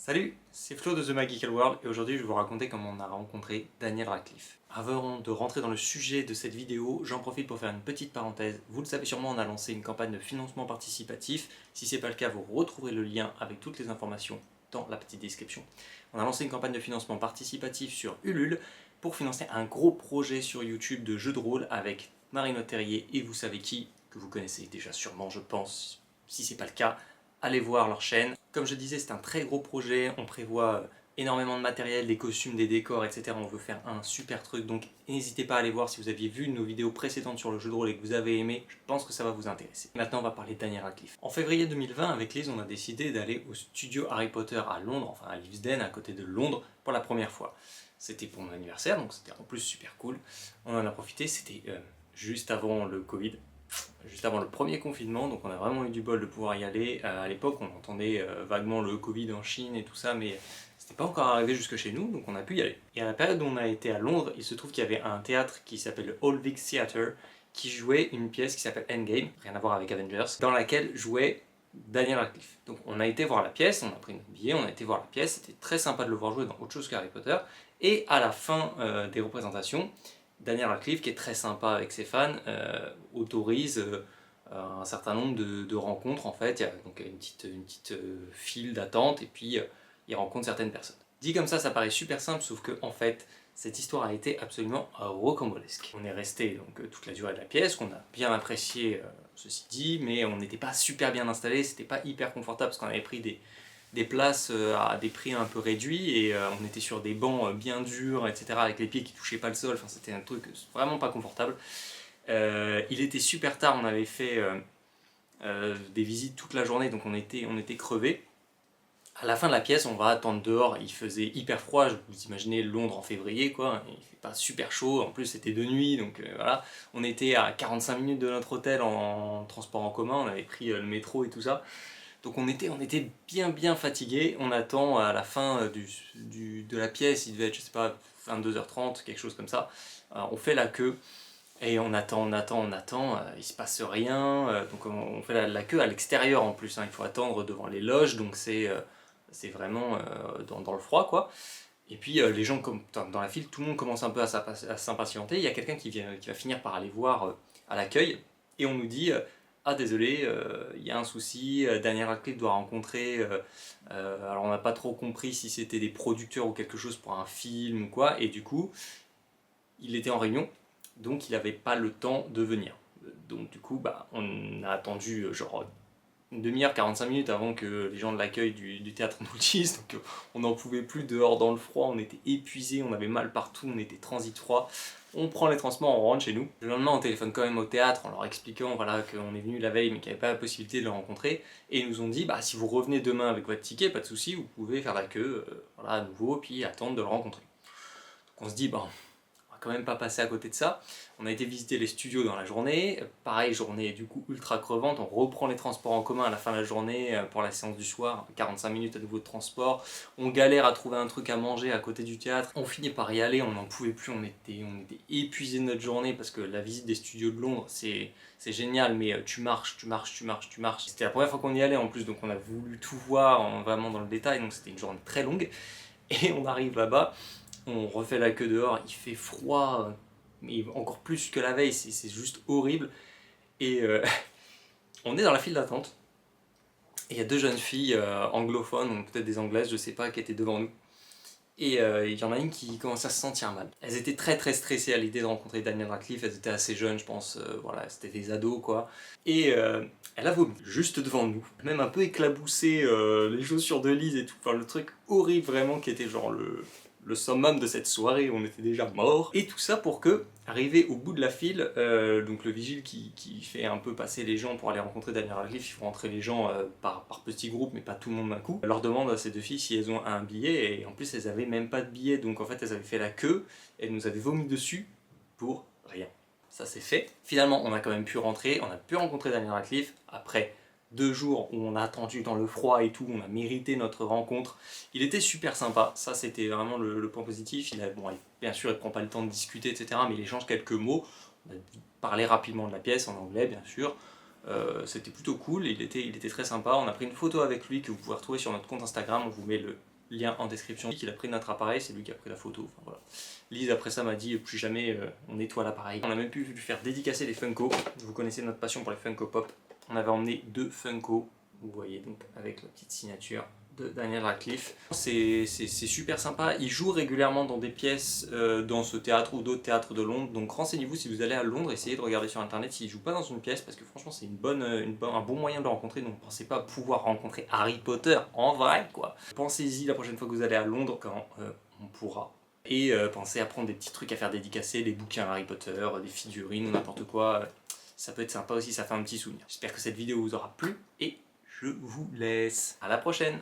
Salut, c'est Flo de The Magical World et aujourd'hui je vais vous raconter comment on a rencontré Daniel Radcliffe. Avant de rentrer dans le sujet de cette vidéo, j'en profite pour faire une petite parenthèse. Vous le savez sûrement, on a lancé une campagne de financement participatif. Si ce n'est pas le cas, vous retrouverez le lien avec toutes les informations dans la petite description. On a lancé une campagne de financement participatif sur Ulule pour financer un gros projet sur YouTube de jeux de rôle avec Marine Terrier et vous savez qui, que vous connaissez déjà sûrement je pense. Si ce n'est pas le cas, allez voir leur chaîne. Comme je disais, c'est un très gros projet, on prévoit énormément de matériel, des costumes, des décors, etc. On veut faire un super truc, donc n'hésitez pas à aller voir si vous aviez vu nos vidéos précédentes sur le jeu de rôle et que vous avez aimé, je pense que ça va vous intéresser. Maintenant, on va parler de Daniel Radcliffe. En février 2020, avec Liz, on a décidé d'aller au studio Harry Potter à Londres, enfin à Leavesden, à côté de Londres, pour la première fois. C'était pour mon anniversaire, donc c'était en plus super cool. On en a profité, c'était juste avant le Covid. Juste avant le premier confinement, donc on a vraiment eu du bol de pouvoir y aller. À l'époque, on entendait vaguement le Covid en Chine et tout ça, mais c'était pas encore arrivé jusque chez nous, donc on a pu y aller. Et à la période où on a été à Londres, il se trouve qu'il y avait un théâtre qui s'appelle le Old Vic Theatre, qui jouait une pièce qui s'appelle Endgame, rien à voir avec Avengers, dans laquelle jouait Daniel Radcliffe. Donc on a été voir la pièce, on a pris notre billet, on a été voir la pièce, c'était très sympa de le voir jouer dans autre chose qu'Harry Potter, et à la fin des représentations, Daniel Radcliffe, qui est très sympa avec ses fans, autorise un certain nombre de rencontres en fait. Il y a donc une petite file d'attente et puis il rencontre certaines personnes. Dit comme ça paraît super simple, sauf que en fait, cette histoire a été absolument rocambolesque. On est resté donc toute la durée de la pièce, qu'on a bien apprécié, ceci dit, mais on n'était pas super bien installé, c'était pas hyper confortable parce qu'on avait pris des places à des prix un peu réduits et on était sur des bancs bien durs, etc. avec les pieds qui touchaient pas le sol, enfin c'était un truc vraiment pas confortable. Il était super tard, on avait fait des visites toute la journée, donc on était crevés. À la fin de la pièce, on va attendre dehors, il faisait hyper froid, vous imaginez Londres en février quoi, il fait pas super chaud, en plus c'était de nuit, donc voilà. On était à 45 minutes de notre hôtel en transport en commun, on avait pris le métro et tout ça. Donc on était bien fatigué, on attend à la fin de la pièce, il devait être, je sais pas, 22h30, quelque chose comme ça. On fait la queue, et on attend, il se passe rien, donc on fait la queue à l'extérieur en plus, hein, il faut attendre devant les loges, donc c'est vraiment dans le froid quoi. Et puis les gens, comme dans la file, tout le monde commence un peu à s'impatienter, il y a quelqu'un qui va finir par aller voir à l'accueil, et on nous dit ah désolé, il y a un souci, Daniel Radcliffe doit rencontrer, alors on n'a pas trop compris si c'était des producteurs ou quelque chose pour un film ou quoi, et du coup, il était en réunion, donc il n'avait pas le temps de venir. Donc du coup, bah, on a attendu genre une demi-heure, 45 minutes avant que les gens de l'accueil du théâtre nous le disent, donc on n'en pouvait plus dehors dans le froid, on était épuisés, on avait mal partout, on était transit froid. On prend les transports, on rentre chez nous. Le lendemain, on téléphone quand même au théâtre en leur expliquant voilà, qu'on est venu la veille mais qu'il n'y avait pas la possibilité de le rencontrer. Et ils nous ont dit, bah, si vous revenez demain avec votre ticket, pas de souci, vous pouvez faire la queue voilà, à nouveau, puis attendre de le rencontrer. Donc on se dit, bon, quand même pas passer à côté de ça. On a été visiter les studios dans la journée, pareil, journée du coup ultra crevante, on reprend les transports en commun à la fin de la journée pour la séance du soir, 45 minutes à nouveau de transport, on galère à trouver un truc à manger à côté du théâtre, on finit par y aller, on n'en pouvait plus, on était épuisés de notre journée parce que la visite des studios de Londres c'est génial, mais tu marches. C'était la première fois qu'on y allait en plus, donc on a voulu tout voir vraiment dans le détail, donc c'était une journée très longue, et on arrive là-bas, on refait la queue dehors, il fait froid, mais encore plus que la veille, c'est juste horrible. Et on est dans la file d'attente, et il y a deux jeunes filles anglophones, donc peut-être des anglaises, je sais pas, qui étaient devant nous. Et il y en a une qui commençait à se sentir mal. Elles étaient très stressées à l'idée de rencontrer Daniel Radcliffe, elles étaient assez jeunes, je pense, voilà, c'était des ados quoi. Et elle a vomi, juste devant nous, même un peu éclaboussé, les chaussures de Lise et tout, enfin le truc horrible vraiment qui était genre le summum de cette soirée, on était déjà morts. Et tout ça pour que, arrivé au bout de la file, donc le vigile qui fait un peu passer les gens pour aller rencontrer Daniel Radcliffe, il faut rentrer les gens par petits groupes, mais pas tout le monde d'un coup, leur demande à ces deux filles si elles ont un billet, et en plus elles avaient même pas de billet, donc en fait elles avaient fait la queue, elles nous avaient vomi dessus pour rien. Ça c'est fait. Finalement on a quand même pu rentrer, on a pu rencontrer Daniel Radcliffe, après 2 jours où on a attendu dans le froid et tout, on a mérité notre rencontre. Il était super sympa, ça c'était vraiment le point positif. Bien sûr il prend pas le temps de discuter etc, mais il échange quelques mots. On a parlé rapidement de la pièce en anglais bien sûr. C'était plutôt cool, il était très sympa. On a pris une photo avec lui que vous pouvez retrouver sur notre compte Instagram, on vous met lien en description. Il a pris notre appareil, c'est lui qui a pris la photo, enfin voilà. Lise après ça m'a dit plus jamais on nettoie l'appareil. On a même pu lui faire dédicacer les Funko. Vous connaissez notre passion pour les Funko Pop. On avait emmené 2 Funko, vous voyez donc avec la petite signature de Daniel Radcliffe. C'est super sympa, il joue régulièrement dans des pièces dans ce théâtre ou d'autres théâtres de Londres, donc renseignez-vous si vous allez à Londres, essayez de regarder sur internet s'il joue pas dans une pièce, parce que franchement c'est un bon moyen de le rencontrer, donc pensez pas pouvoir rencontrer Harry Potter en vrai quoi. Pensez-y la prochaine fois que vous allez à Londres quand on pourra. Et pensez à prendre des petits trucs à faire dédicacer, des bouquins Harry Potter, des figurines ou n'importe quoi, ça peut être sympa aussi, ça fait un petit souvenir. J'espère que cette vidéo vous aura plu et je vous laisse. À la prochaine!